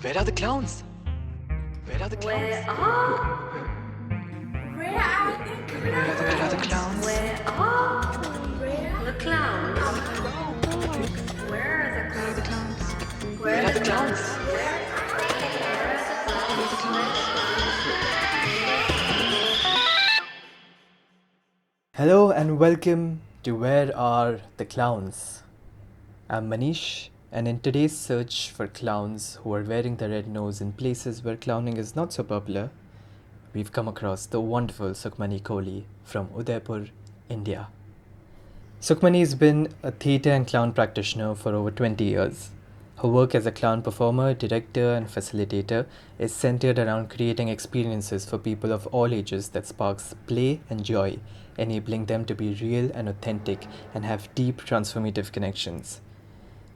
Where are the clowns? Where are the clowns? Where are the clowns? Where are the clowns? Where are the clowns? Where are the clowns? Where are the clowns? Hello and welcome to Where Are the Clowns? I'm Manish, and in today's search for clowns who are wearing the red nose in places where clowning is not so popular, we've come across the wonderful Sukhmani Kohli from Udaipur, India. Sukhmani has been a theatre and clown practitioner for over 20 years. Her work as a clown performer, director, and facilitator is centered around creating experiences for people of all ages that sparks play and joy, enabling them to be real and authentic and have deep transformative connections.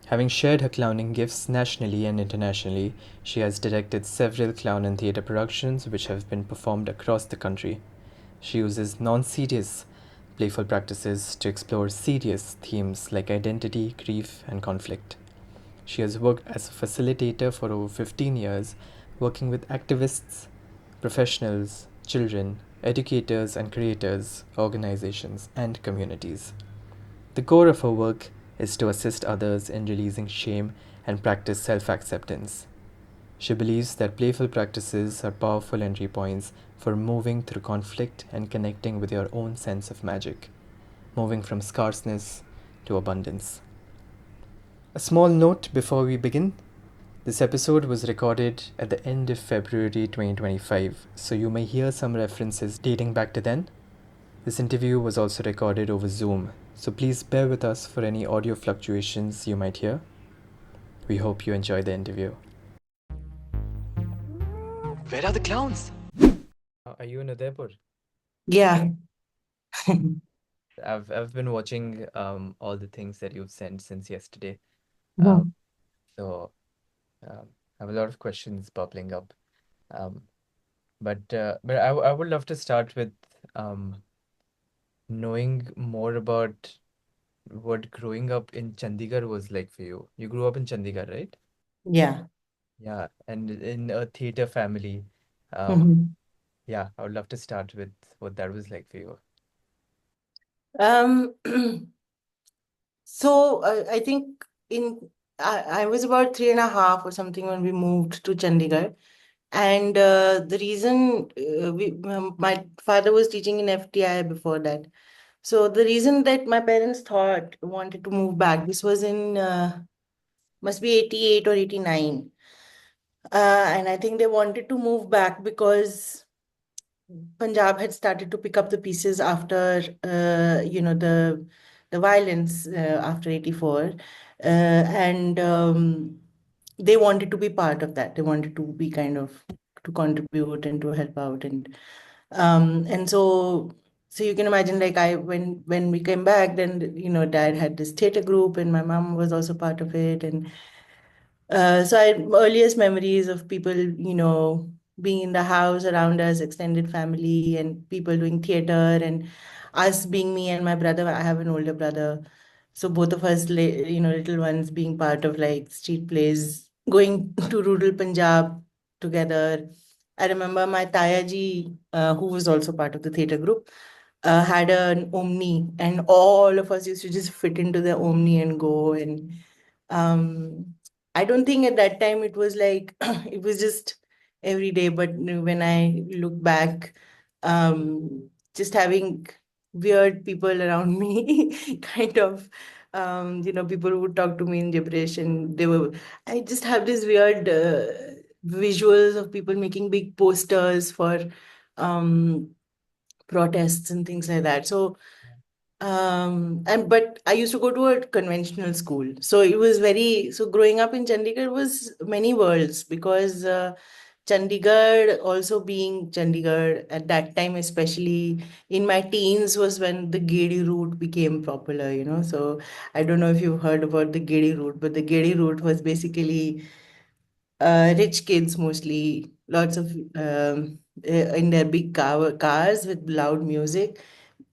Having shared her clowning gifts nationally and internationally, she has directed several clown and theatre productions which have been performed across the country. She uses non serious, playful practices to explore serious themes like identity, grief, and conflict. She has worked as a facilitator for over 15 years, working with activists, professionals, children, educators, and creators, organizations, and communities. The core of her work is to assist others in releasing shame and practice self acceptance. She believes that playful practices are powerful entry points for moving through conflict and connecting with your own sense of magic, moving from scarceness to abundance. A small note before we begin: this episode was recorded at the end of February 2025, so you may hear some references dating back to then. This interview was also recorded over Zoom, so please bear with us for any audio fluctuations you might hear. We hope you enjoy the interview. Where are the clowns? Are you in Udaipur? Yeah. I've been watching all the things that you've sent since yesterday. Mhm. So I have a lot of questions bubbling up. Um, but I would love to start with um, knowing more about what growing up in Chandigarh was like for you. You grew up in Chandigarh, right? Yeah. Yeah, and in a theater family. Mhm. Yeah, I would love to start with what that was like for you. Um, so I think I was about 3.5 or something when we moved to Chandigarh. And the reason my father was teaching in FTI before that. So the reason that my parents thought wanted to move back, this was in must be 88 or 89. And I think they wanted to move back because Punjab had started to pick up the pieces after the violence after 84, and they wanted to be part of that. They wanted to be kind of to contribute and to help out, and so you can imagine, like, I when we came back, then dad had this theater group and my mom was also part of it. And so I had earliest memories of people, being in the house around us, extended family, and people doing theater, and us being me and my brother. I have an older brother, so both of us, little ones, being part of like street plays, going to rural Punjab together. I remember my Taya ji, who was also part of the theater group, had an Omni, and all of us used to just fit into the Omni and go. And um, I don't think at that time it was like it was just every day. But when I look back, just having weird people around me, kind of, people who would talk to me in gibberish, and I just have this weird visuals of people making big posters for um, protests and things like that. So and but I used to go to a conventional school. So it was very, so growing up in Chandigarh was many worlds, because Chandigarh, also being Chandigarh at that time, especially in my teens, was when the Gedi route became popular. So I don't know if you've heard about the Gedi route, but the Gedi route was basically rich kids mostly, lots of in their big cars with loud music,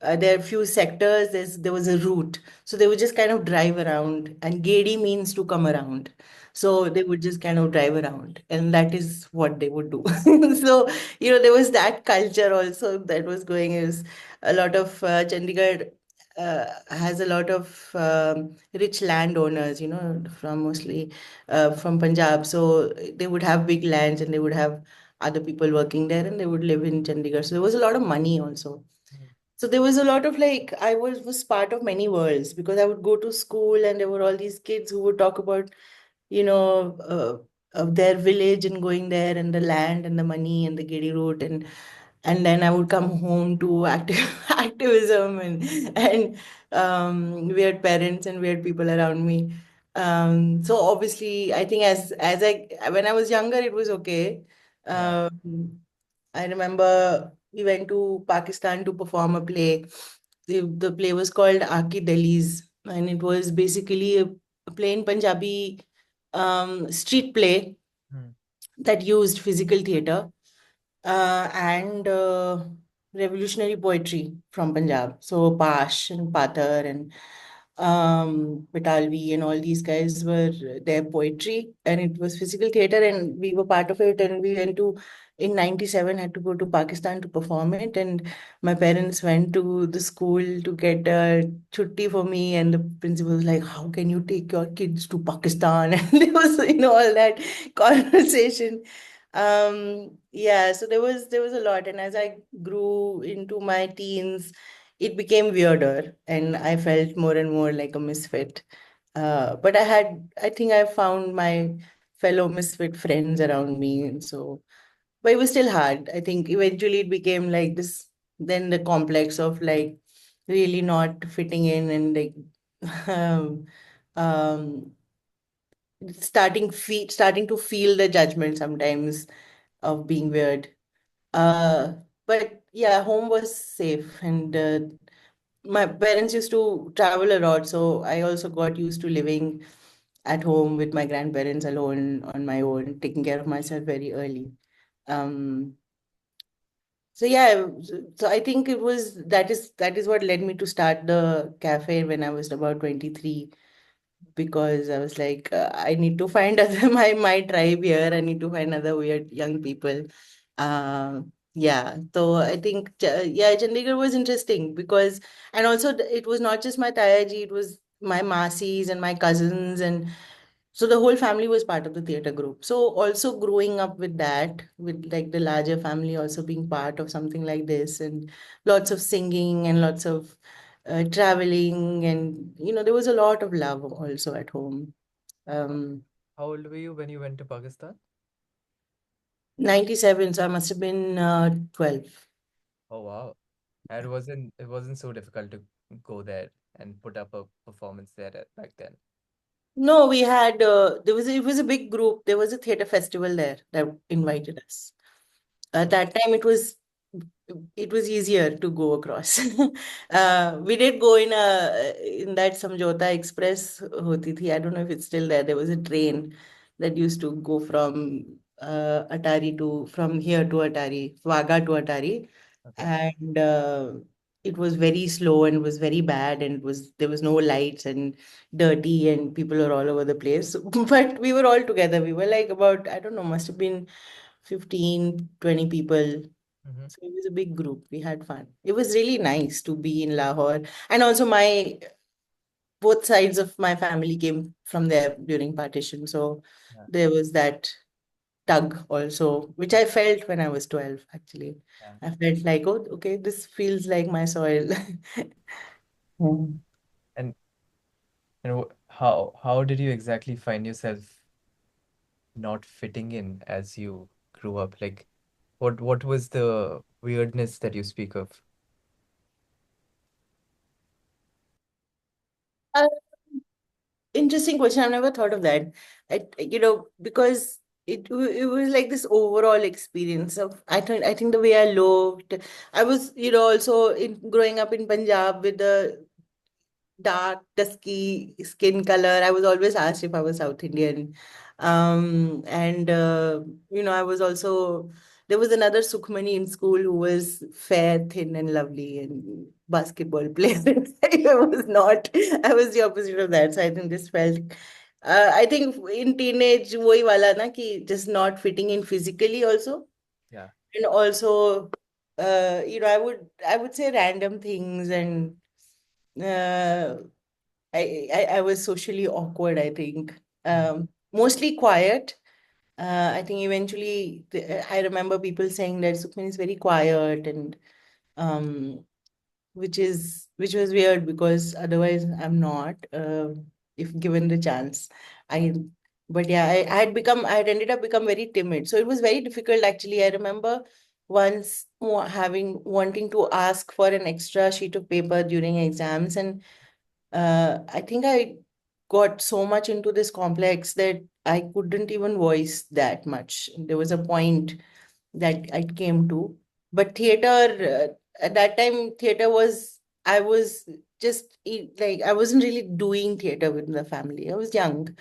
there are few sectors. There was a route, so they would just kind of drive around. And Gedi means to come around, so they would just kind of drive around, and that is what they would do. So there was that culture also that was going. Is a lot of Chandigarh has a lot of rich landowners, from mostly from Punjab. So they would have big lands and they would have other people working there and they would live in Chandigarh. So there was a lot of money also. Mm. So there was a lot of like I was part of many worlds because I would go to school and there were all these kids who would talk about, you know, of their village and going there and the land and the money and the giddy route and then I would come home to activism and weird parents and weird people around me. So obviously, I think as I when I was younger, it was okay. Yeah. I remember we went to Pakistan to perform a play. The play was called Aki Delhi's, and it was basically a plain Punjabi street play Mm. that used physical theater and revolutionary poetry from Punjab. So Pash and Pathar and Pitalvi and all these guys were their poetry, and it was physical theater, and we were part of it. And we went to in '97 had to go to Pakistan to perform it, and my parents went to the school to get a chutti for me, and the principal was like, "How can you take your kids to Pakistan?" And there was all that conversation. Yeah, so there was a lot, and as I grew into my teens, it became weirder, and I felt more and more like a misfit. But I think I found my fellow misfit friends around me, and so, but it was still hard. I think eventually it became like this, then the complex of like really not fitting in and like um, um, starting to feel the judgment sometimes of being weird. Uh, but yeah, home was safe, and my parents used to travel a lot, so I also got used to living at home with my grandparents alone on my own, taking care of myself very early. Um, so yeah, so I think that is what led me to start the cafe when I was about 23 because I was like, I need to find other my tribe here. I need to find other weird young people. Yeah, so I think yeah, Chandigarh was interesting because and also it was not just my Tayaji, it was my Masis and my cousins and so the whole family was part of the theater group. So also growing up with that, with like the larger family also being part of something like this and lots of singing and lots of traveling and there was a lot of love also at home. Um, How old were you when you went to Pakistan? 97, so I must have been 12. Oh wow. And it wasn't so difficult to go there and put up a performance there back then. No, we had it was a big group. There was a theater festival there that invited us. At that time, it was easier to go across. We did go in that Samjhota Express hoti thi. I don't know if it's still there. There was a train that used to go from here to Atari, Wagah to Atari, Okay. and it was very slow and it was very bad and there was no lights and dirty and people were all over the place. But we were all together. We were like about I don't know, must have been 15, 20 people. Mm-hmm. So it was a big group. We had fun. It was really nice to be in Lahore. And also my both sides of my family came from there during partition. So Yeah. there was that tug also, which I felt when I was 12, actually. Yeah. I felt like, oh, okay, this feels like my soil. Mm. And how did you exactly find yourself not fitting in as you grew up? Like what was the weirdness that you speak of? Uh, Interesting question. I've never thought of that. Because it was like this overall experience of I think the way I looked. I was, also in growing up in Punjab with the dark, dusky skin color. I was always asked if I was South Indian. And I was also there was another Sukhmani in school who was fair, thin, and lovely, and basketball player. I was not. I was the opposite of that. So I think this felt. I think in teenage, वही वाला ना कि just not fitting in physically also, Yeah. and also, I would say random things, and uh, I was socially awkward, I think. Mm. Mostly quiet. I think eventually I remember people saying that Sukhman is very quiet, and um, which was weird because otherwise I'm not, if given the chance. I but yeah, I had ended up become very timid. So it was very difficult actually. I remember once having wanting to ask for an extra sheet of paper during exams, and I think I got so much into this complex that I couldn't even voice that much. There was a point that I came to. But theater, at that time, theater was, I was just like, I wasn't really doing theater with the family. I was young.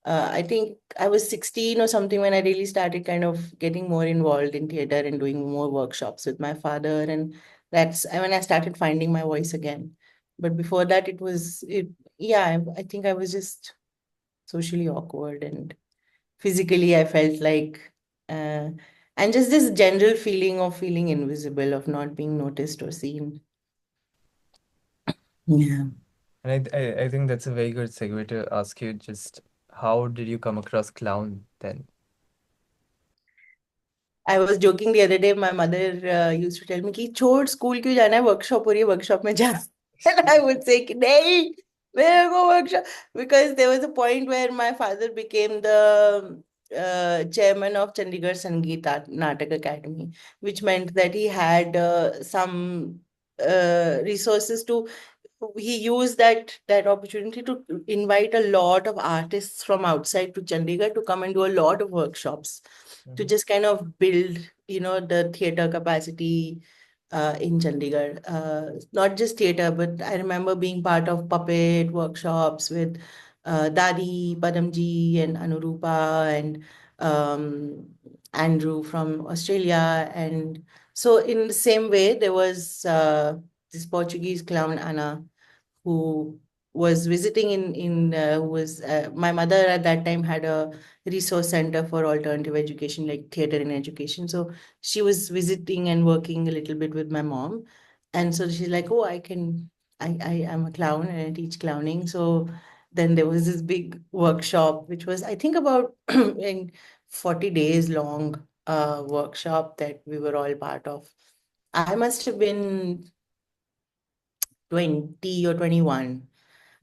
I think I was 16 or something when I really started kind of getting more involved in theater and doing more workshops with my father. And that's when I started finding my voice again. But before that, yeah, I think I was just socially awkward, and physically I felt like, uh, and just this general feeling of feeling invisible, of not being noticed or seen. Yeah. And I think that's a very good segue to ask you just how did you come across clown then? I was joking the other day. My mother used to tell me कि छोड़ school क्यों जाना है, workshop हो रही है, workshop में जा. And I would say कि नहीं, मेरे को workshop, because there was a point where my father became the chairman of Chandigarh Sangeet Natak Academy, which meant that he had some resources to. He used that opportunity to invite a lot of artists from outside to Chandigarh to come and do a lot of workshops to Mhm. just kind of build, the theater capacity in Chandigarh. Not just theater, but I remember being part of puppet workshops with Dadi, Padamji, and Anurupa, and um, Andrew from Australia. And so, in the same way, there was this Portuguese clown, Anna, who was visiting who was my mother at that time had a resource center for alternative education, like theater in education. So she was visiting and working a little bit with my mom, and so she's like, oh, I am a clown and I teach clowning. So then there was this big workshop which was, I think, about in 40 days long workshop that we were all part of. I must have been 20 or 21.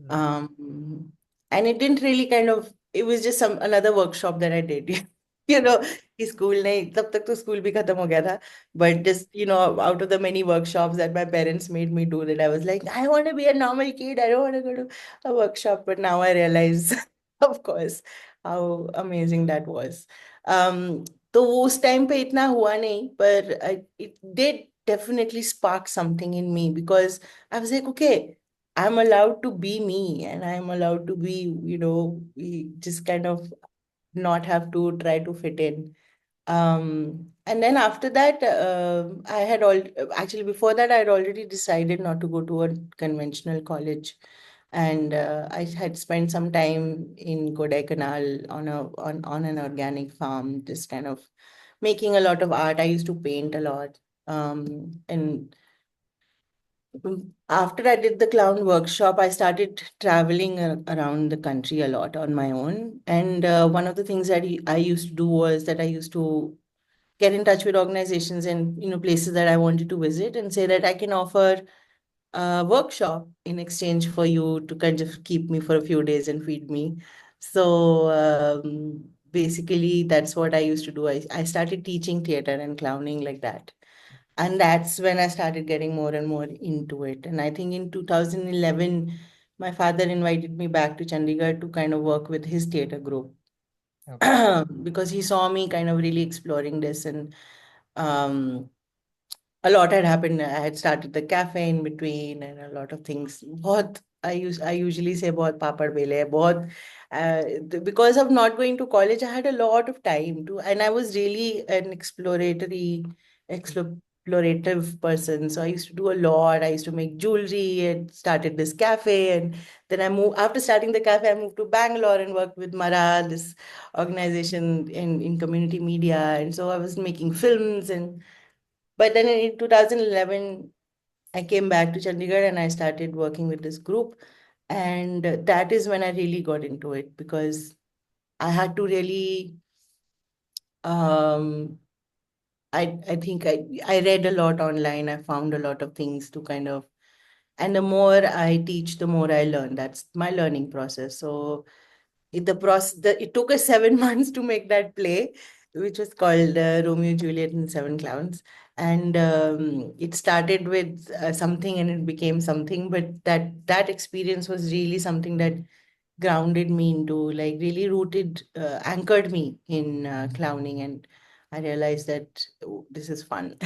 Mm. um, and it didn't really kind of, it was just some another workshop that I did. You know, कि school नहीं, तब तक तो school भी खत्म हो गया था. But just, out of the many workshops that my parents made me do, that I was like, I want to be a normal kid. I don't want to go to a workshop. But now I realize, of course, how amazing that was. Um, तो वो उस time पे इतना हुआ नहीं, पर it did definitely spark something in me, because I was like, okay, I'm allowed to be me, and I'm allowed to be, we just kind of not have to try to fit in. And then after that, I had all actually before that, I had already decided not to go to a conventional college, and I had spent some time in Kodaikanal on an organic farm, just kind of making a lot of art. I used to paint a lot, and after I did the clown workshop, I started traveling around the country a lot on my own. And one of the things that I used to do was that I used to get in touch with organizations and places that I wanted to visit, and say that I can offer a workshop in exchange for you to kind of keep me for a few days and feed me. So basically, that's what I used to do. I started teaching theater and clowning like that. And that's when I started getting more and more into it. And I think in 2011, my father invited me back to Chandigarh to kind of work with his theater group, Okay. because he saw me kind of really exploring this. And um, a lot had happened. I had started the cafe in between, and a lot of things. बहुत I usually say बहुत पापड़ बेले है बहुत because of not going to college I had a lot of time to and I was really an explorative person, so I used to do a lot. I used to make jewelry and started this cafe, and then I moved after starting the cafe I moved to Bangalore and worked with Mara, this organization in community media, and so I was making films. And but then in 2011 I came back to Chandigarh and I started working with this group. And that is when I really got into it because I had to really, um, I think I read a lot online. I found a lot of things to kind of, and the more I teach, the more I learn. That's my learning process. So it took us 7 months to make that play, which was called Romeo and Juliet and Seven Clowns. And it started with something and it became something. But that experience was really something that grounded me into, like, really anchored me in clowning. And I realized that, oh, this is fun.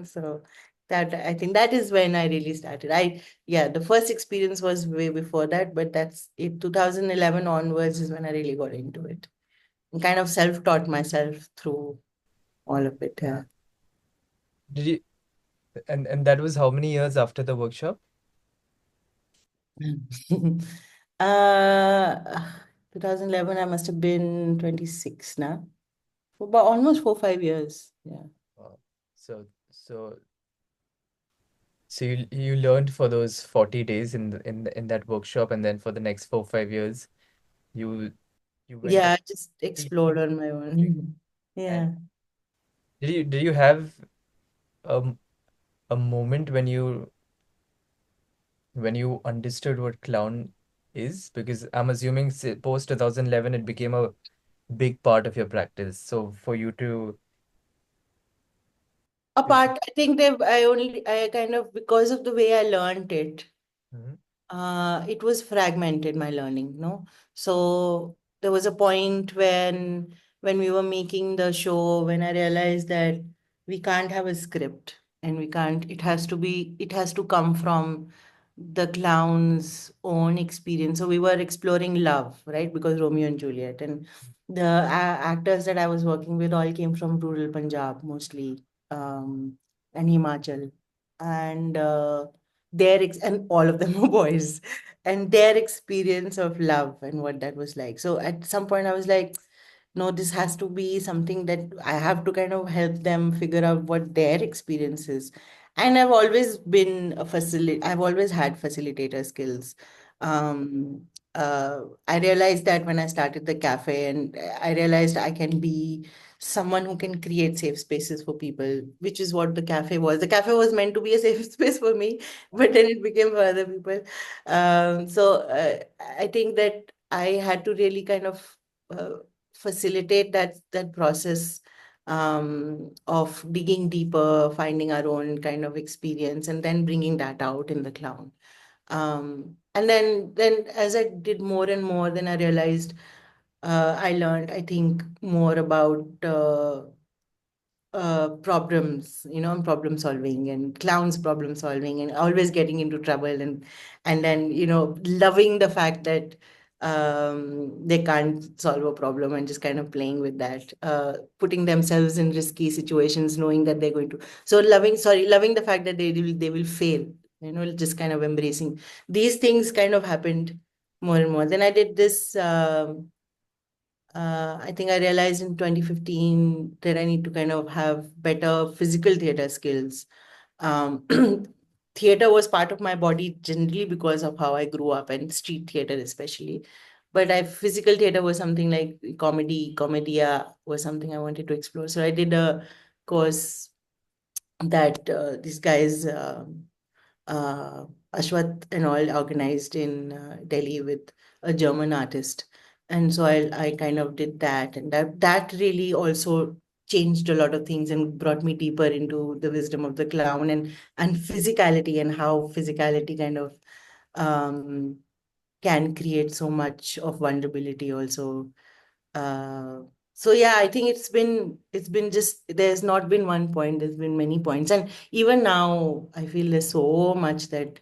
So that I think that is when I really started. Yeah, the first experience was way before that, but that's it. 2011 onwards is when I really got into it and kind of self-taught myself through all of it. Yeah. Did you and that was how many years after the workshop? uh, 2011, I must have been 26 now. For about almost 4 5 years. Yeah. Wow. So you learned for those 40 days in that workshop, and then for the next 4 5 years you you went Yeah, on I just explored teaching. on my own. And Yeah. did you have a, a moment when you understood what clown is? Because I'm assuming post 2011 it became a big part of your practice. So for you to Apart, I think I kind of, because of the way I learned it, Mhm. it was fragmented, my learning, no? So there was a point when we were making the show, when I realized that we can't have a script and we can't, it has to come from the clown's own experience. So we were exploring love, right? Because Romeo and Juliet, and the actors that I was working with all came from rural Punjab mostly, and Himachal. And and all of them were boys, and their experience of love and what that was like. So at some point I was like, no, this has to be something that I have to kind of help them figure out what their experience is. And I've always had facilitator skills. um I realized that when I started the cafe, and I realized I can be someone who can create safe spaces for people, which is what the cafe was. The cafe was meant to be a safe space for me, but then it became for other people. So I think that I had to really kind of facilitate that process, of digging deeper, finding our own kind of experience, and then bringing that out in the clown. And then as I did more and more, then I realized, I learned, I think, more about problems, and problem solving, and clowns problem solving, and always getting into trouble, and then loving the fact that they can't solve a problem, and just kind of playing with that, putting themselves in risky situations, knowing that they're going to. So loving the fact that they will fail. Just kind of embracing these things kind of happened more and more. Then I did this. I think I realized in 2015 that I need to kind of have better physical theater skills. Um, Theater was part of my body generally because of how I grew up, and street theater especially. But physical theater was something like comedia was something I wanted to explore. So I did a course that these guys, uh, Ashwath and all, organized in Delhi with a German artist. And so I kind of did that. And that really also changed a lot of things and brought me deeper into the wisdom of the clown, and physicality, and how physicality kind of um, can create so much of vulnerability also. uh, so yeah, I think it's been just, there's not been one point, there's been many points. And even now, I feel there's so much that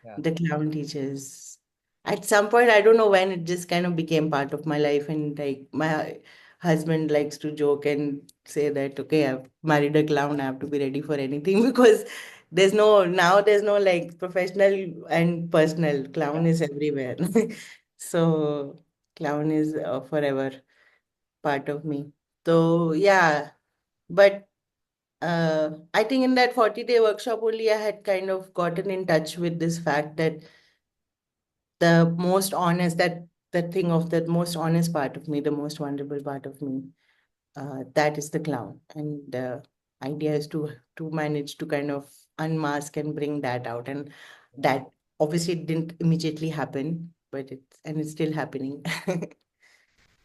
Yeah. the clown teaches. at some point, I don't know when, it just kind of became part of my life. And like my husband likes to joke and say that, okay, I've married a clown, I have to be ready for anything because there's no like professional and personal. Clown is everywhere. So clown is forever part of me. So yeah, but I think in that 40-day workshop only I had kind of gotten in touch with this fact that the most honest, that thing of that most honest part of me, the most vulnerable part of me, that is the clown. And the idea is to manage to kind of unmask and bring that out. And that obviously didn't immediately happen, but it's still happening.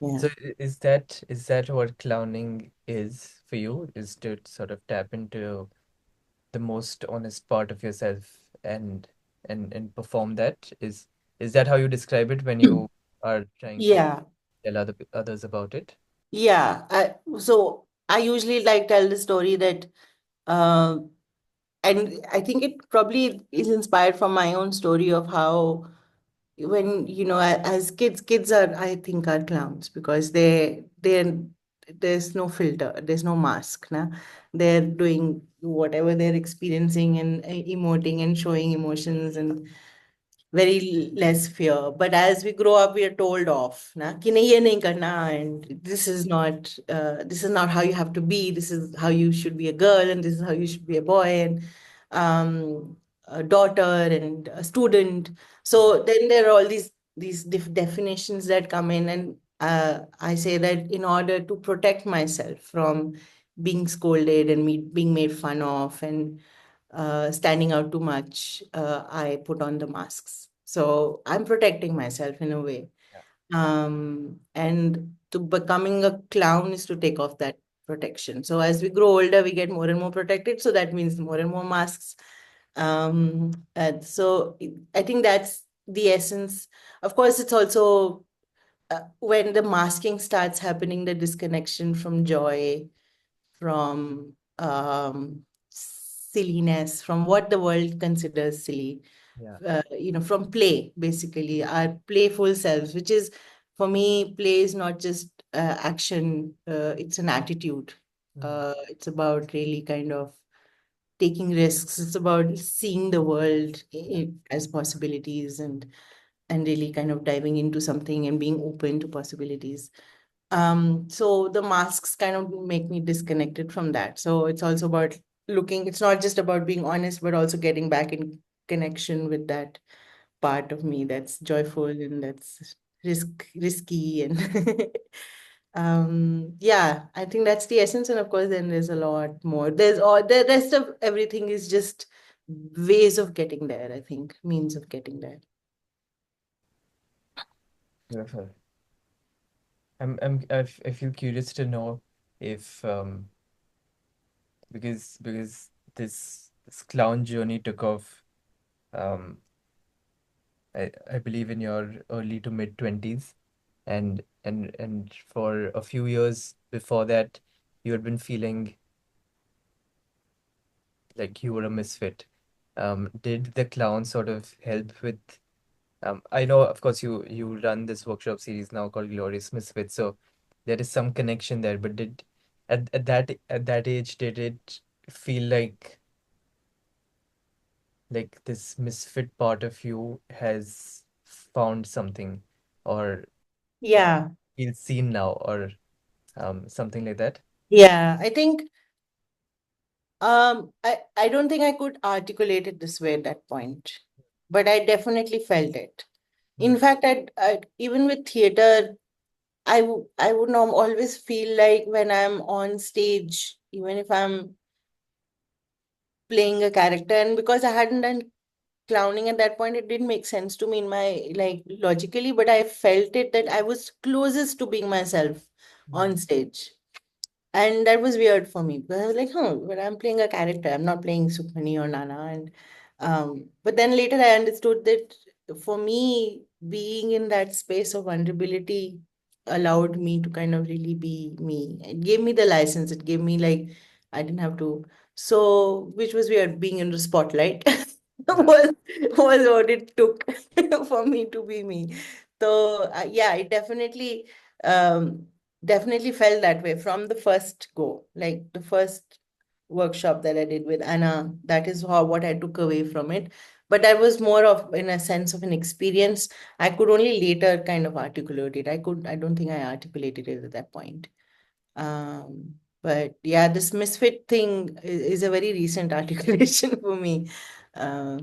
Yeah. So is that what clowning is for you? Is to sort of tap into the most honest part of yourself and perform that? Is that how you describe it when you are trying to Yeah. tell others about it? Yeah. So I usually like tell the story that uh, and I think it probably is inspired from my own story of how when as kids are, I think, are clowns because there's no filter, there's no mask na. They're doing whatever they're experiencing and emoting and showing emotions and very less fear. But as we grow up, we are told off, na, कि नहीं ये नहीं करना, and this is not how you have to be. This is how you should be a girl, and this is how you should be a boy, and a daughter and a student. Yeah. So then there are all these definitions that come in, and I say that in order to protect myself from being scolded and being made fun of and standing out too much, I put on the masks. So I'm protecting myself in a way. Yeah. And to becoming a clown is to take off that protection. So as we grow older, we get more and more protected. So that means more and more masks. And so I think that's the essence. Of course, it's also when the masking starts happening, the disconnection from joy, from silliness, from what the world considers silly, Yeah. from play, basically, our playful selves, which is, for me, play is not just action, it's an attitude. Mm. It's about really kind of taking risks. It's about seeing the world Yeah. as possibilities and really kind of diving into something and being open to possibilities. So the masks kind of make me disconnected from that. So it's also about it's not just about being honest, but also getting back in connection with that part of me that's joyful and that's risky and yeah, I think that's the essence. And of course, then there's a lot more. There's all the rest of everything is just ways of getting there, I think, means of getting there. Beautiful. I feel curious to know if because this clown journey took off um I believe in your early to mid 20s, and for a few years before that you had been feeling like you were a misfit. Did the clown sort of help with I know of course you run this workshop series now called Glorious Misfit, so there is some connection there, but did at that age did it feel like this misfit part of you has found something, or or Yeah, feel seen now, or something like that? yeah. I think I don't think I could articulate it this way at that point, but I definitely felt it. Mm, In fact, I even with theater, I would not always feel like when I'm on stage, even if I'm playing a character, and because I hadn't done clowning at that point, it didn't make sense to me in my like logically, but I felt it that I was closest to being myself mm, on stage. And that was weird for me because I was like, huh, but I'm playing a character. I'm not playing Sukhmani or Nana. And but then later I understood that for me, being in that space of vulnerability allowed me to kind of really be me. It gave me the license. It gave me like I didn't have to. So, which was weird being in the spotlight. Yeah. was was what it took for me to be me. So yeah, it um, definitely felt that way from the first go. Like the first workshop that I did with Anna, that is how what I took away from it. But that was more of in a sense of an experience. I could only later kind of articulate it. I don't think I articulated it at that point. But yeah, this misfit thing is a very recent articulation for me. Uh,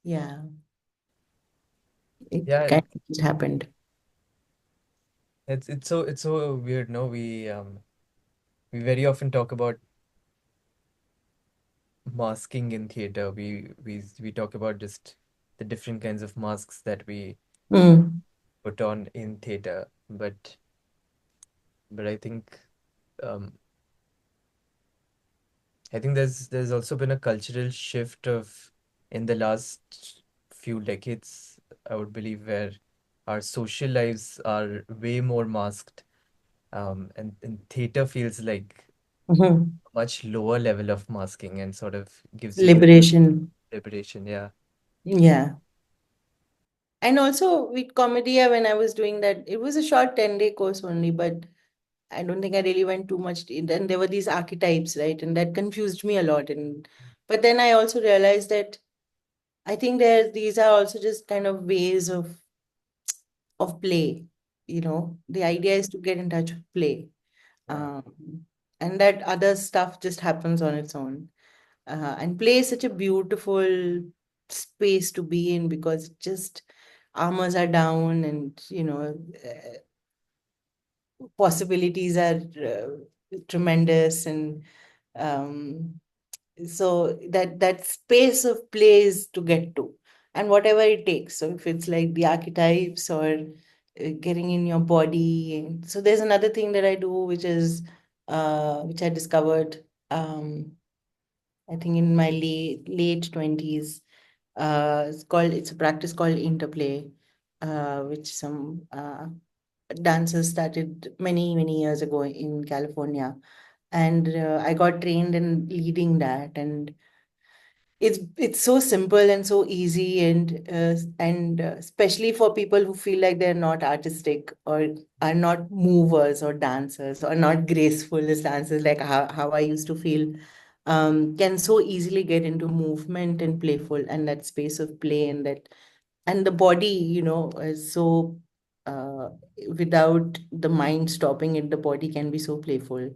yeah, it Yeah, kind of just happened. it's so weird, no? We very often talk about masking in theater. We talk about just the different kinds of masks that we Mm. put on in theater. But um I think there's also been a cultural shift of in the last few decades, I would believe, where our social lives are way more masked. And theater feels like Mhm. a much lower level of masking and sort of gives you Liberation. liberation. Yeah. Yeah. And also with comedy, when I was doing that, it was a short 10-day course only, but I don't think I really went too much. And there were these archetypes, right? And that confused me a lot. And but then I also realized that I think these are also just kind of ways of play. The idea is to get in touch with play. Yeah. And that other stuff just happens on its own. And play is such a beautiful space to be in because it just armors are down and possibilities are tremendous and um, so that space of play is to get to and whatever it takes, so if it's like the archetypes or getting in your body. And so there's another thing that I do which I discovered I think in my late 20s. It's a practice called interplay, which some dancers started many years ago in California, and I got trained in leading that. And it's so simple and so easy, and especially for people who feel like they're not artistic or are not movers or dancers or not graceful as dancers, like how I used to feel, can so easily get into movement and playful and that space of play, and the body, is so uh, without the mind stopping it, the body can be so playful.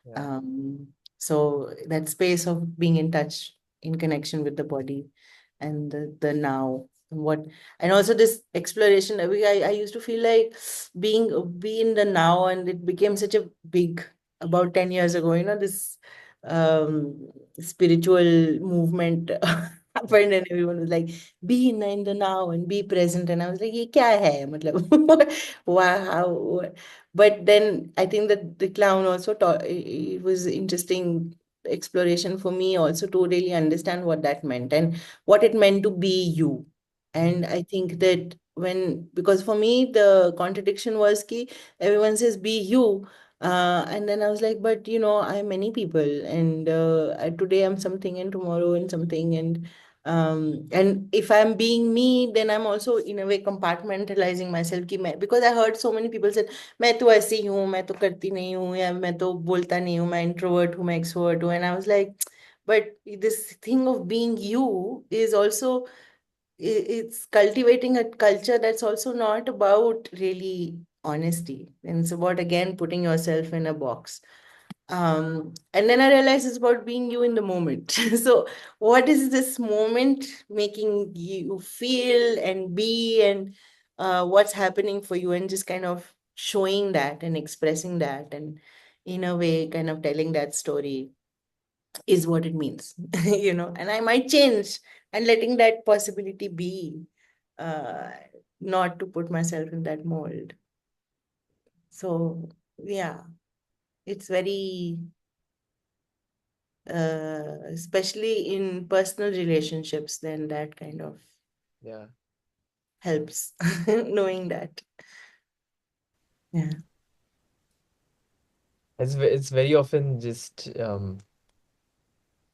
Yeah. um, so that space of being in touch, in connection with the body and the now. And also this exploration. I used to feel like be in the now, and it became such a big about 10 years ago. This spiritual movement happened, and everyone was like, be in the now and be present. And I was like, ye kya hai? Matlab, wow. But then I think that the clown also taught, it was interesting exploration for me also to really understand what that meant and what it meant to be you. Mm. And I think that because for me, the contradiction was ki everyone says be you. And then I was like, but I'm many people, and today I'm something, and tomorrow I'm something, and if I'm being me, then I'm also in a way compartmentalizing myself because I heard so many people say मैं तो ऐसी हूँ, मैं तो करती नहीं हूँ, या मैं तो बोलता नहीं हूँ, मैं introvert हूँ, मैं extrovert हूँ. And I was like, but this thing of being you is also it's cultivating a culture that's also not about really honesty, and it's about again putting yourself in a box. And then I realized it's about being you in the moment. So what is this moment making you feel and be, and what's happening for you, and just kind of showing that and expressing that, and in a way kind of telling that story is what it means. And I might change, and letting that possibility be, uh, not to put myself in that mold. So yeah, it's very especially in personal relationships, then that kind of Yeah. helps, knowing that. Yeah. It's very often just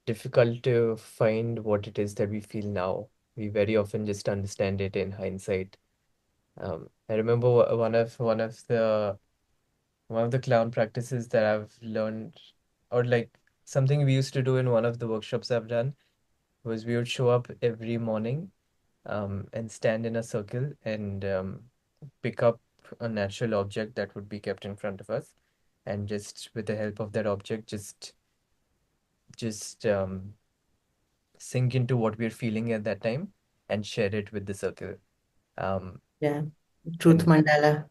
difficult to find what it is that we feel now. We very often just understand it in hindsight. I remember one of the clown practices that I've learned, or like something we used to do in one of the workshops I've done, was we would show up every morning, and stand in a circle and pick up a natural object that would be kept in front of us, and just with the help of that object, just sink into what we're feeling at that time and share it with the circle. Um, Yeah. Truth and mandala,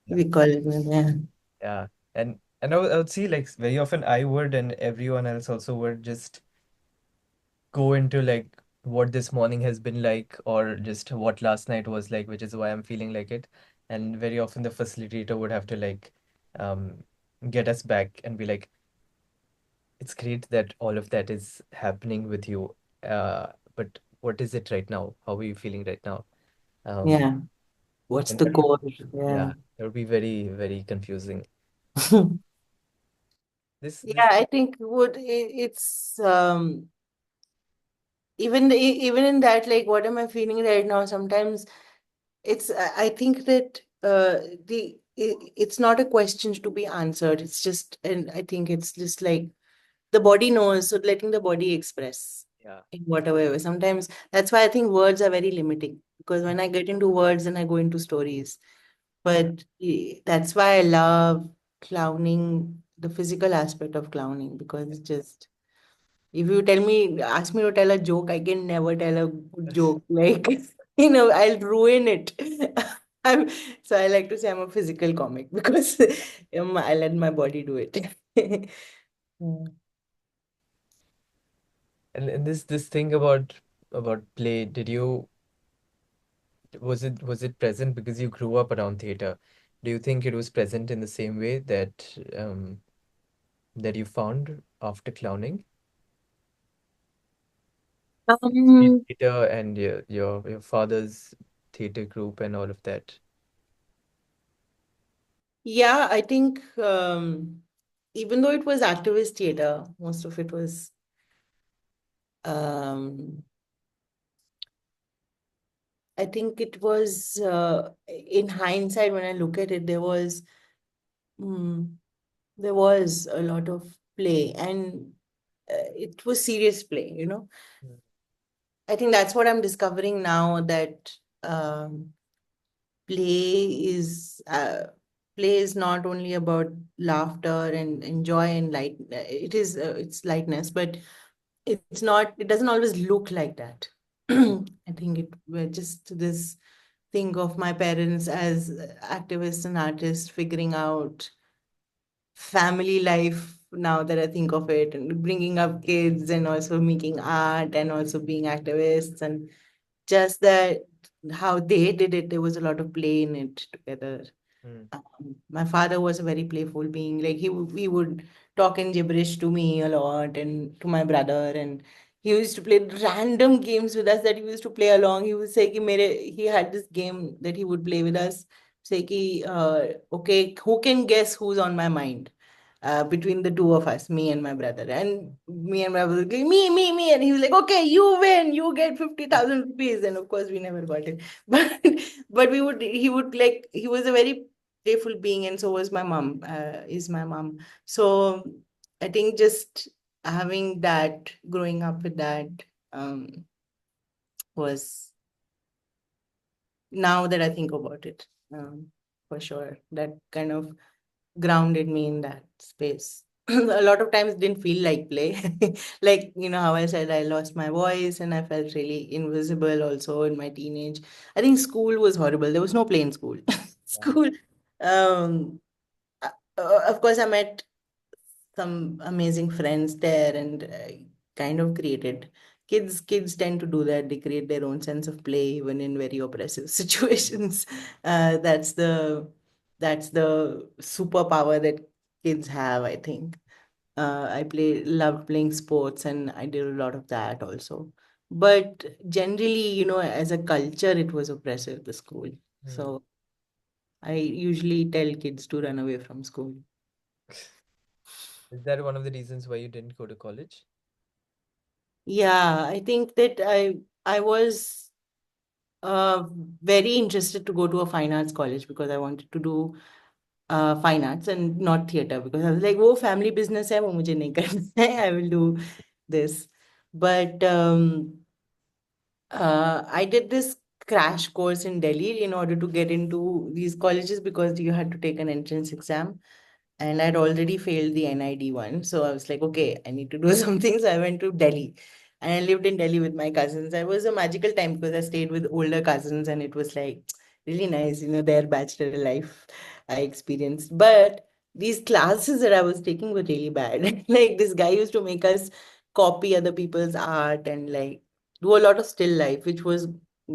yeah, we call it. Yeah. yeah, and I would see like very often I would and everyone else also would just go into like what this morning has been like, or just what last night was like, which is why I'm feeling like it. And very often the facilitator would have to like um get us back and be like, it's great that all of that is happening with you. But what is it right now? How are you feeling right now? Um, Yeah. What's and the that would, core? yeah, Yeah. that would be very, very confusing. This Yeah, I think it's even in that, like, what am I feeling right now? Sometimes I think that it's not a question to be answered. It's just, and I think it's just like the body knows, so letting the body express Yeah. in whatever way. Sometimes that's why I think words are very limiting, because when I get into words and I go into stories. But that's why I love clowning, the physical aspect of clowning, because it's just, if you ask me to tell a joke, I can never tell a good joke. Like, I'll ruin it. I'm, so I like to say I'm a physical comic because I let my body do it. Yeah. And this thing about play, was it present because you grew up around theater? Do you think it was present in the same way that you found after clowning? Um, Theater and your father's theater group and all of that. yeah, I think even though it was activist theater, most of it was um, I think it was in hindsight when I look at it, mm, there was a lot of play, and it was serious play. Mm, I think that's what I'm discovering now, that um, play is uh, play is not only about laughter and joy and light. It's lightness, but it's not. It doesn't always look like that. I think it were just this thing of my parents as activists and artists figuring out family life, now that I think of it, and bringing up kids and also making art and also being activists, and just that how they did it, there was a lot of play in it together. mm, My father was a very playful being. Like he would talk in gibberish to me a lot and to my brother, and he used to play random games with us that he used to play along. He would say, ki he had this game that he would play with us. Say, ki, okay, who can guess who's on my mind? Between the two of us, me and my brother. And me and my brother would go, me. And he was like, okay, you win, you get 50,000 rupees. And of course, we never got it. But he would like, he was a very playful being, and so was my mom, is my mom. So I think just having that, growing up with that, um, was, now that I think about it, for sure, that kind of grounded me in that space. A lot of times didn't feel like play. Like, how I said I lost my voice and I felt really invisible also in my teenage. I think school was horrible. There was no play in school. yeah. School, um, of course, I met some amazing friends there, and kind of created, kids tend to do that. They create their own sense of play even in very oppressive situations. That's the superpower that kids have, I think. I loved playing sports, and I did a lot of that also. But generally, as a culture, it was oppressive, the school. Mm. So I usually tell kids to run away from school. Is that one of the reasons why you didn't go to college? Yeah, I think that I was uh, very interested to go to a fine arts college because I wanted to do fine arts and not theater because I was like, वो family business है वो मुझे नहीं करना है I will do this. But I did this crash course in Delhi in order to get into these colleges because you had to take an entrance exam. And I'd already failed the NID one. So I was like, okay, I need to do something. So I went to Delhi and I lived in Delhi with my cousins. It was a magical time because I stayed with older cousins and it was like really nice, their bachelor life I experienced. But these classes that I was taking were really bad. Like this guy used to make us copy other people's art and like do a lot of still life, which was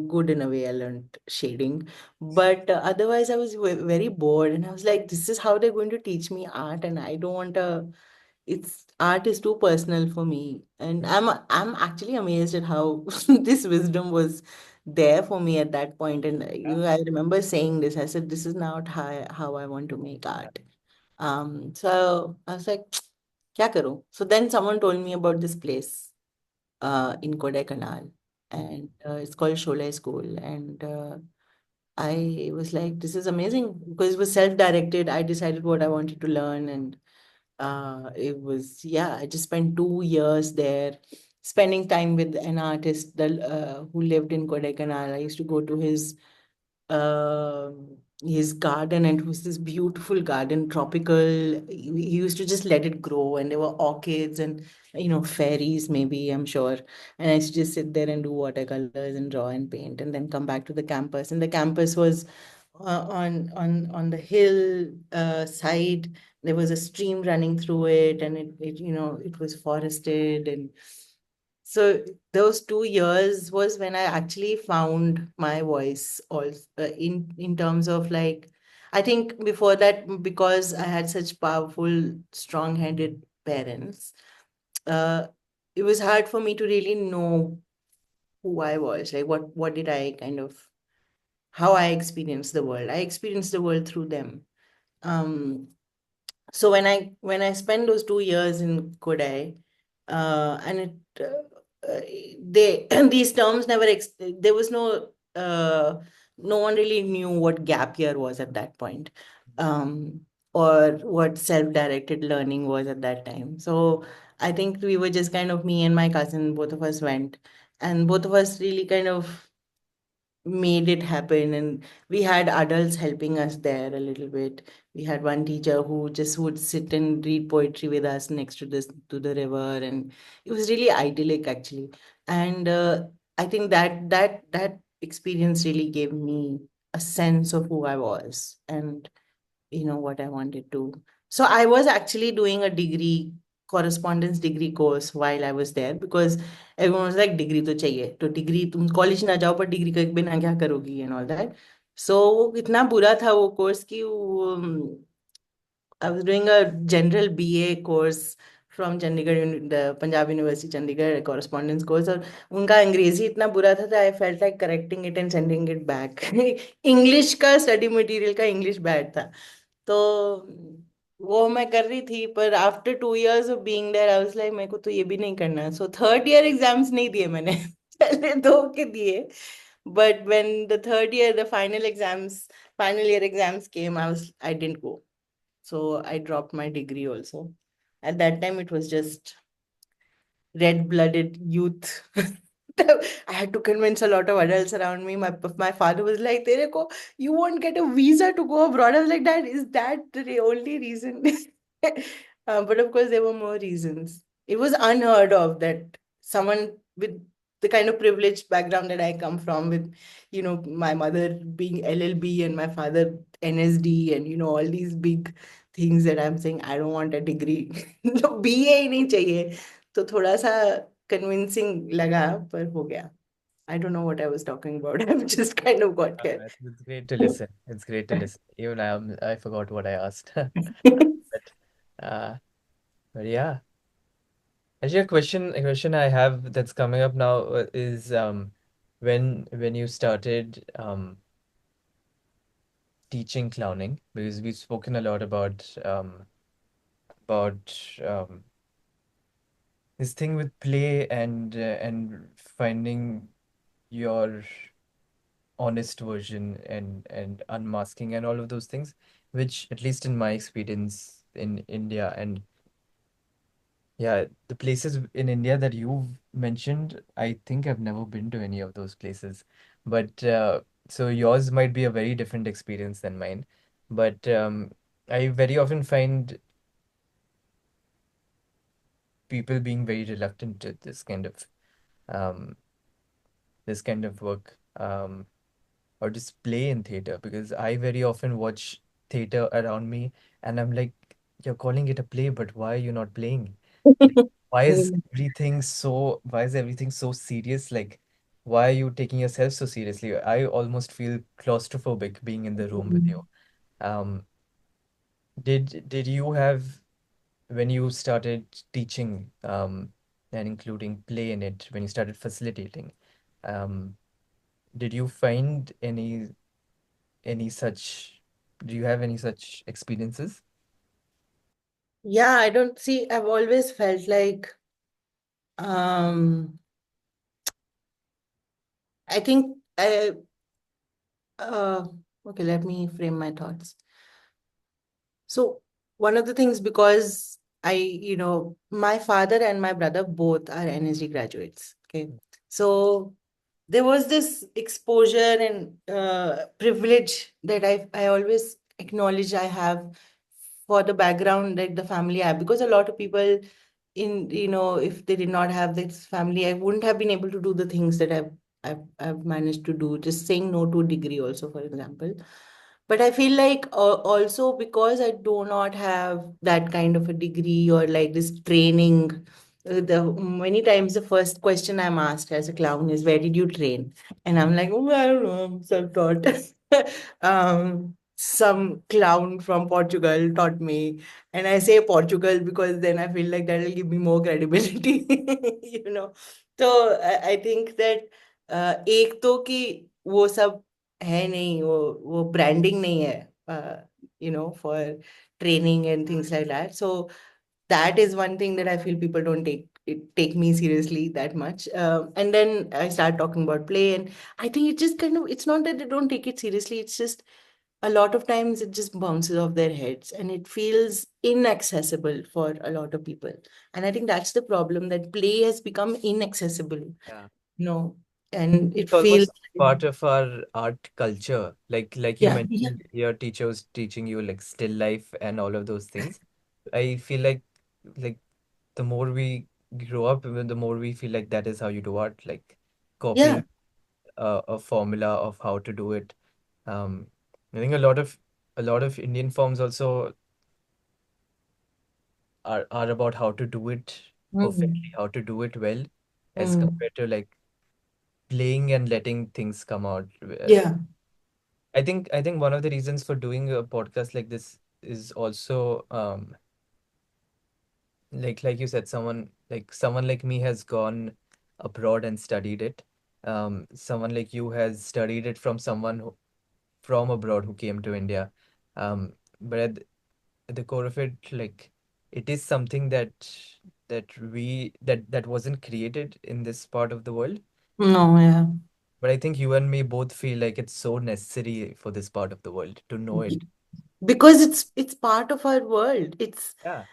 good in a way. I learned shading. But otherwise, I was very bored, and I was like, "This is how they're going to teach me art, and I don't want to. It's art is too personal for me." And I'm actually amazed at how this wisdom was there for me at that point. And I remember saying this. I said, "This is not how I want to make art." So I was like, "क्या करूं?" So then someone told me about this place in Kodaikanal, and it's called Sholai School, and I was like, this is amazing because it was self-directed. I decided what I wanted to learn, and it was, yeah, I just spent 2 years there, spending time with an artist who lived in Kodaikanal. I used to go to his garden, and it was this beautiful garden, tropical. He used to just let it grow, and there were orchids and fairies, maybe, I'm sure. And I used to just sit there and do watercolors and draw and paint, and then come back to the campus. And the campus was on the hill side. There was a stream running through it, and it was forested. And so those 2 years was when I actually found my voice also, in terms of like, I think before that, because I had such powerful, strong-headed parents, uh, it was hard for me to really know who I was, like what did I kind of, how I experienced the world. I experienced the world through them. Um, so when I spent those 2 years in Kodai, and they these terms never there was no one really knew what gap year was at that point, um, or what self-directed learning was at that time. So I think we were just kind of, me and my cousin, both of us went, and both of us really kind of made it happen. And we had adults helping us there a little bit. We had one teacher who just would sit and read poetry with us next to this to the river, and it was really idyllic actually. And I think that experience really gave me a sense of who I was and what I wanted to. So I was actually doing a degree, correspondence degree course while I was there, because everyone was like, degree तो चाहिए, तो degree तुम college ना जाओ पर degree के बिना क्या करोगी and all that. So वो इतना बुरा था वो course कि I was doing a general BA course from Chandigarh, the Punjab University Chandigarh correspondence course, और उनका अंग्रेजी इतना बुरा था that I felt like correcting it and sending it back. English का स्टडी मटेरियल का इंग्लिश बैड था, तो वो मैं कर रही थी, पर after 2 years of being there I was like, मेरे को तो ये भी नहीं करना है. सो थर्ड ईयर एग्जाम्स नहीं दिए मैंने. पहले दो के दिए, but when the third year the final year exams came, I didn't go. So I dropped my degree also. At that time, it was just red-blooded youth. I had to convince a lot of adults around me. My father was like, "Tere ko, you won't get a visa to go abroad." I was like, "Dad, is that the only reason?" But of course, there were more reasons. It was unheard of that someone with the kind of privileged background that I come from, with my mother being LLB and my father NSD, and all these big things, that I'm saying I don't want a degree. BA ही नहीं चाहिए. तो थोड़ा सा convincing लगा, पर हो गया. I don't know what I was talking about. I've just kind of got here. It's great to listen. It's great to listen. Even I forgot what I asked. But uh, but yeah. Actually, a question I have that's coming up now is when you started teaching clowning, because we've spoken a lot about um, this thing with play and finding your honest version and unmasking and all of those things, which at least in my experience in India and yeah, the places in India that you've mentioned, I think I've never been to any of those places. But so yours might be a very different experience than mine. But I very often find people being very reluctant to um, this kind of work or display in theater because I very often watch theater around me and I'm like, you're calling it a play, but why are you not playing? Mm. Why is everything so serious? Like, why are you taking yourself so seriously? I almost feel claustrophobic being in the room with you. Mm. Um, did you have when you started teaching and including play in it, when you started facilitating, um, did you find any such do you have any such experiences? Yeah, I don't see, I've always felt like um I think I uh okay, let me frame my thoughts. So one of the things, because my father and my brother both are NSG graduates. Okay. So there was this exposure and privilege that I always acknowledge I have for the background that the family have, because a lot of people if they did not have this family, I wouldn't have been able to do the things that I've managed to do, just saying no to a degree also, for example. But I feel like also because I do not have that kind of a degree or like this training, the many times the first question I'm asked as a clown is, "Where did you train?" And I'm like, "Oh, I don't know, I'm self-taught." Some clown from Portugal taught me, and I say Portugal because then I feel like that will give me more credibility, you know. So I think that एक तो कि वो सब है नहीं, वो branding नहीं है, for training and things like that. So that is one thing that I feel people don't take me seriously that much. And then I start talking about play, and I think it just kind of, it's not that they don't take it seriously. It's just a lot of times it just bounces off their heads and it feels inaccessible for a lot of people. And I think that's the problem, that play has become inaccessible, Yeah. you know, and it It's feels, almost part of our art culture. Like you yeah, yeah, mentioned, your teacher was teaching you like still life and all of those things. I feel like the more we grow up, the more we feel like that is how you do art, like yeah. copying a formula of how to do it. Um, I think a lot of Indian forms also are about how to do it perfectly, Mm, how to do it well, as mm, compared to like playing and letting things come out. yeah. I think one of the reasons for doing a podcast like this is also like you said, someone like me has gone abroad and studied it. Someone like you has studied it from someone from abroad who came to India. But at the core of it, like it is something that wasn't created in this part of the world. No, yeah. But I think you and me both feel like it's so necessary for this part of the world to know it. Because it's part of our world. Yeah,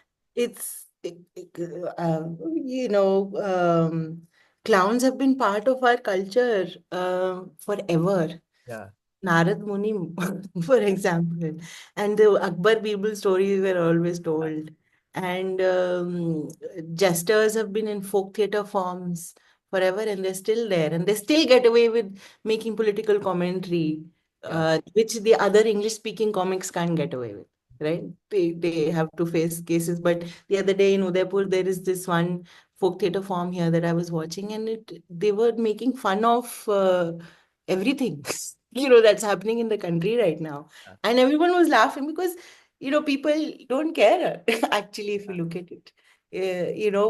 You know, clowns have been part of our culture forever. yeah, Narad Muni, for example, and the Akbar Birbal stories were always told. And jesters have been in folk theatre forms forever, and they're still there, and they still get away with making political commentary, yeah, which the other English-speaking comics can't get away with, right? They have to face cases. But the other day in Udaipur, there is this one folk theatre form here that I was watching, and they were making fun of everything that's happening in the country right now, yeah, and everyone was laughing because people don't care actually, if you yeah, look at it.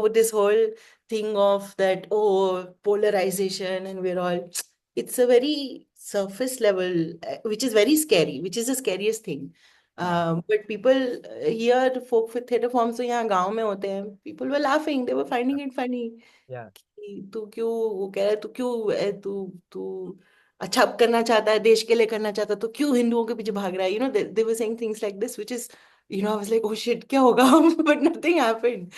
With this whole thing of that, oh, polarization, and we're all, it's a very surface level, which is very scary, which is the scariest thing. Yeah. But people here, folk with theatre forms तो यहाँ गांव में होते हैं. People were laughing. They were finding it funny. Yeah. कि तू क्यों वो कह रहा है तू क्यों तू तू अच्छा करना चाहता है देश के लिए करना चाहता है तो क्यों हिंदुओं के पीछे भाग रहा है they were saying things like this which is I was like oh shit क्या होगा but nothing happened.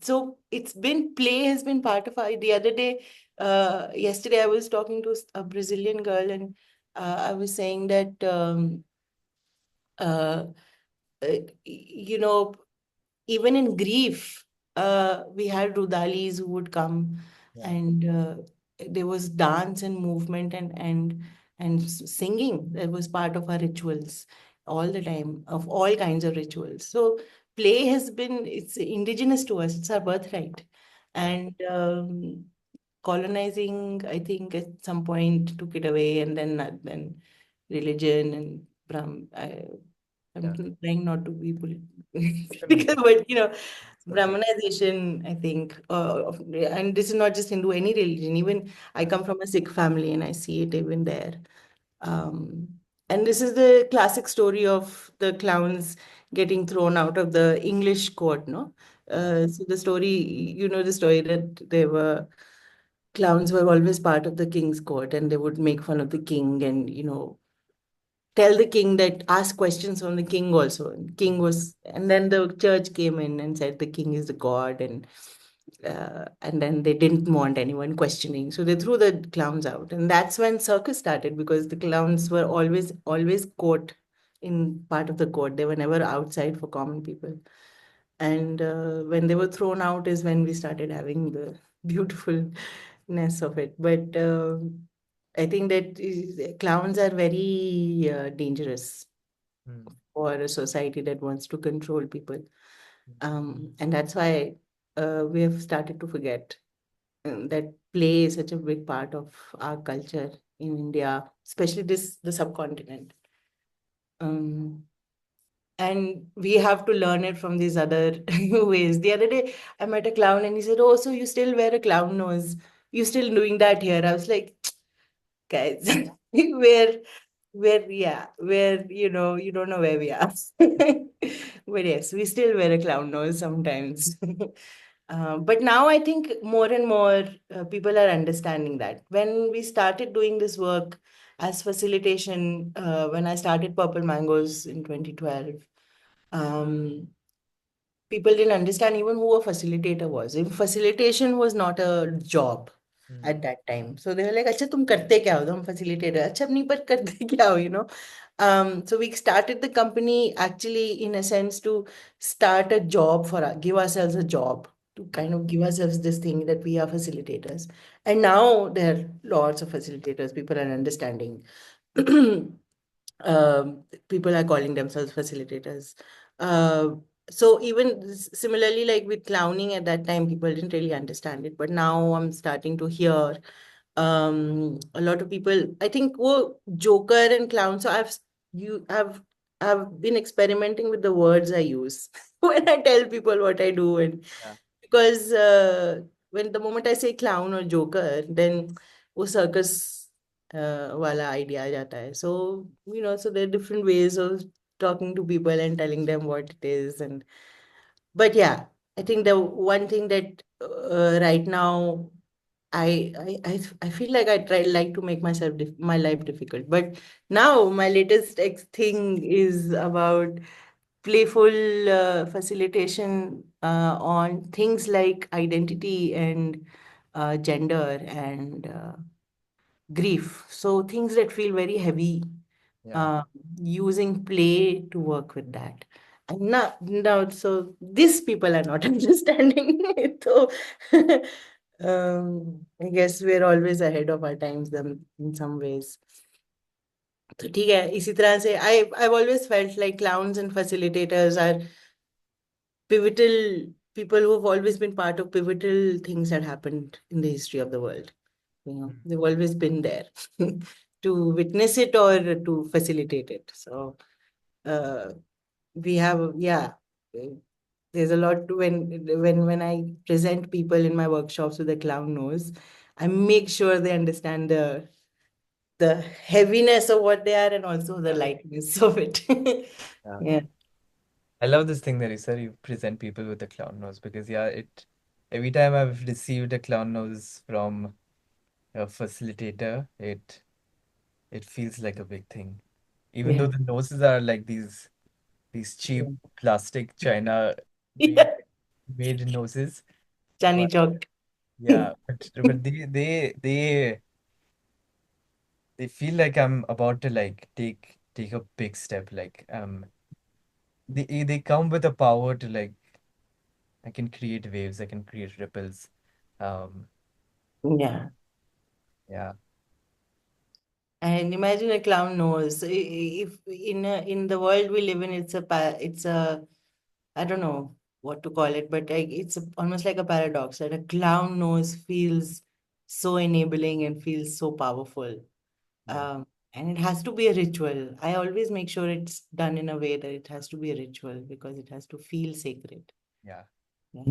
So it's been play has been part of our the other day. Yesterday I was talking to a Brazilian girl and I was saying that uh, you know even in grief, we had Rudalis who would come, Yeah. and there was dance and movement and singing that was part of our rituals all the time of all kinds of rituals. So play has been it's indigenous to us. It's our birthright, Yeah. and colonizing, I think, at some point took it away, and then religion and I'm Yeah. trying not to be Familiar. political, but It's okay. Brahmanization, I think, and this is not just Hindu, any religion. Even I Yeah. come from a Sikh family, and I see it even there. Um, and this is the classic story of the clowns getting thrown out of the English court, no? Yeah. So the story, the story that they were clowns were always part of the king's court, and they would make fun of the king, and tell the king that ask questions from the king also. And king was, and then the church came in and said the king is the god, and then they didn't want anyone questioning, so they threw the clowns out, and that's when circus started because the clowns were always caught in part of the court. They were never outside for common people, and when they were thrown out is when we started having the beautifulness of it. But I think that clowns are very dangerous Mm. for a society that wants to control people. And that's why we have started to forget that play is such a big part of our culture in India, especially the subcontinent. Um, and we have to learn it from these other ways. The other day, I met a clown and he said, "Oh, so you still wear a clown nose? You still doing that here?" I was like, "Guys, where you don't know where we are." But yes, we still wear a clown nose sometimes. But now I think more and more people are understanding that. When we started doing this work as facilitation, when I started Purple Mangoes in 2012, um, people didn't understand even who a facilitator was. If facilitation was not a job Mm. at that time. So they were like, अच्छा तुम करते क्या हो? तो हम facilitator. अच्छा नहीं पर करते क्या हो? So we started the company actually in a sense to start a job give ourselves a job to kind of give ourselves this thing that we are facilitators. And now there are lots of facilitators. People are understanding. People are calling themselves facilitators. Uh, so even similarly, like with clowning at that time, people didn't really understand it. But now I'm starting to hear a lot of people. I think Joker and clown. So you I've been experimenting with the words I use when I tell people what I do, and Yeah. because when the moment I say clown or joker, then वो circus वाला idea आ जाता है. So so there are different ways of talking to people and telling them what it is. And but yeah, I think the one thing that right now I feel like I try like to make my life difficult. But now my latest thing is about playful facilitation on things like identity and gender and grief. So things that feel very heavy, Yeah. uh, using play to work with that. And now, so these people are not understanding it. So I guess we're always ahead of our times them in some ways. तो ठीक है इसी तरह से I've always felt like clowns and facilitators are pivotal people who have always been part of pivotal things that happened in the history of the world. Mm. They've always been there to witness it or to facilitate it. So uh, we have, yeah, uh, there's a lot to when I present people in my workshops with a clown nose, I make sure they understand the heaviness of what they are and also the lightness of it. Yeah. Yeah. I love this thing that you said you present people with a clown nose because yeah, it every time I've received a clown nose from a facilitator, it feels like a big thing. Even though Yeah. the noses are like these cheap plastic China made Yeah. made noses, Chani but Chowk. yeah, but they feel like I'm about to like take a big step. Like they come with a power to like I can create waves, I can create ripples. Um Yeah. yeah. And imagine a clown nose. If in the world we live in, it's a I don't know what to call it, but like almost like a paradox that a clown nose feels so enabling and feels so powerful. Yeah. And it has to be a ritual. I always make sure it's done in a way that it has to be a ritual because it has to feel sacred. Yeah. Yeah.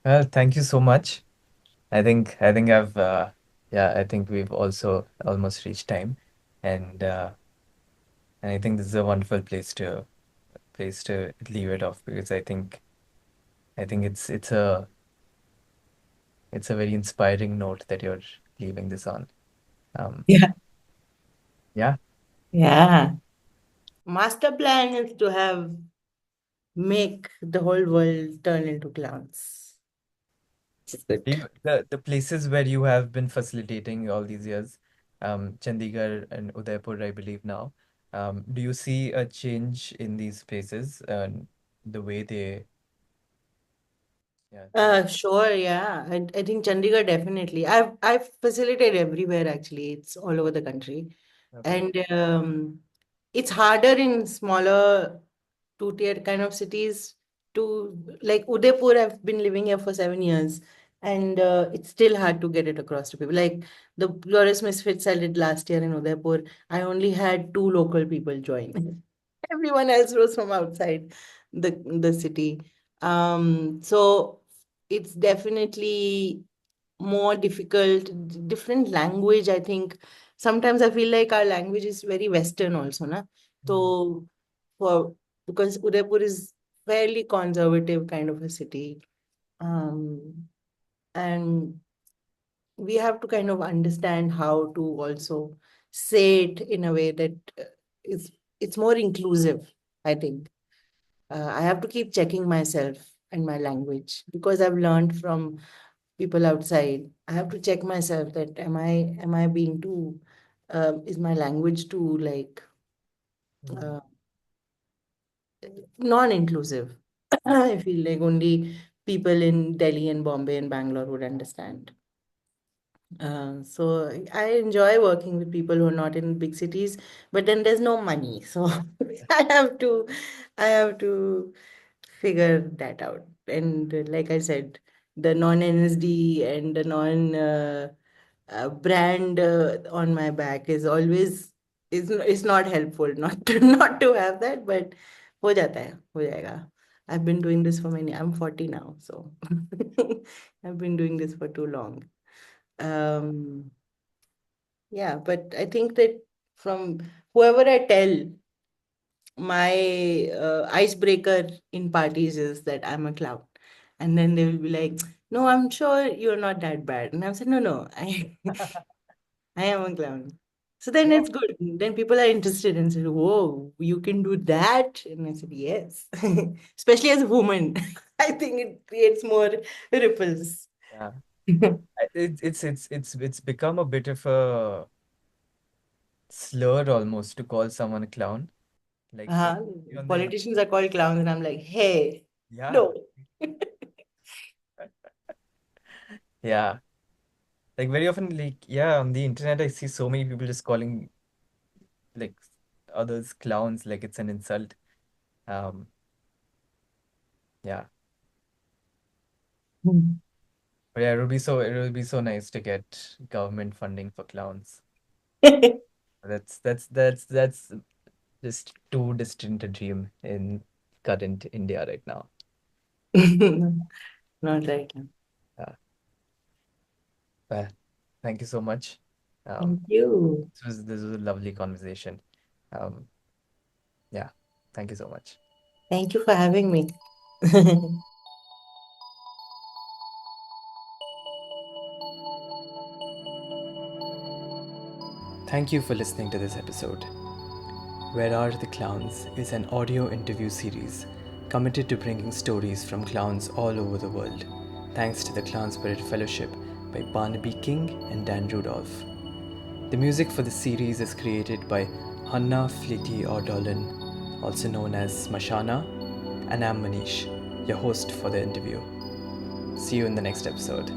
Well, thank you so much. I think I've yeah, I think we've also almost reached time. And and I think this is a wonderful place to leave it off because I think it's a very inspiring note that you're leaving this on. Um, Yeah. yeah. Yeah. Master plan is to make the whole world turn into clowns. It's good. The places where you have been facilitating all these years, Chandigarh and Udaipur, I believe now, do you see a change in these places and the way they, yeah, Sure, yeah. I think Chandigarh definitely. I've facilitated everywhere actually. It's all over the country. okay. And it's harder in smaller two-tier kind of cities to like Udaipur. I've been living here for 7 years, and it's still hard to get it across to people. Like the Glorious Misfits I did last year in Udaipur, I only had two local people join. Everyone else was from outside the city. So it's definitely more difficult, different language. I think sometimes I feel like our language is very Western also, na? Mm, So for because Udaipur is fairly conservative kind of a city. And we have to kind of understand how to also say it in a way that is it's more inclusive, I think. I have to keep checking myself and my language because I've learned from people outside. I have to check myself that am I being too is my language too like mm, uh, non-inclusive. I feel like only people in Delhi and Bombay and Bangalore would understand. So I enjoy working with people who are not in big cities, but then there's no money. So I have to I have to figure that out. And like I said, the non-NSD and the non brand on my back is always is not helpful not to not to have that, but हो जाता है हो जाएगा. I've been doing this for many. I'm 40 now, so I've been doing this for too long. Um, yeah, but I think that from whoever I tell, my icebreaker in parties is that I'm a clown. And then they will be like, no, I'm sure you're not that bad. And I've said, no, no, I am a clown. So then yeah, it's good. Then people are interested and say, whoa, you can do that? And I said, yes. Especially as a woman. I think it creates more ripples. yeah. It's become a bit of a slur almost to call someone a clown. Like so Uh, on the Politicians are called clowns, and I'm like, hey, yeah, no. yeah. Like very often, like yeah, on the internet, I see so many people just calling like others clowns, like it's an insult. Um, yeah, but yeah, it would be so nice to get government funding for clowns. That's just too distant a dream in current India right now. Not right now. Yeah. Well, thank you so much. Um, Thank you. this was a lovely conversation. Um, yeah, thank you so much. Thank you for having me. Thank you for listening to this episode. Where Are the Clowns is an audio interview series committed to bringing stories from clowns all over the world, thanks to the Clown Spirit Fellowship by Barnaby King and Dan Rudolph. The music for the series is created by Hanna Flitty O'Dolan, also known as Mashana, and I'm Manish, your host for the interview. See you in the next episode.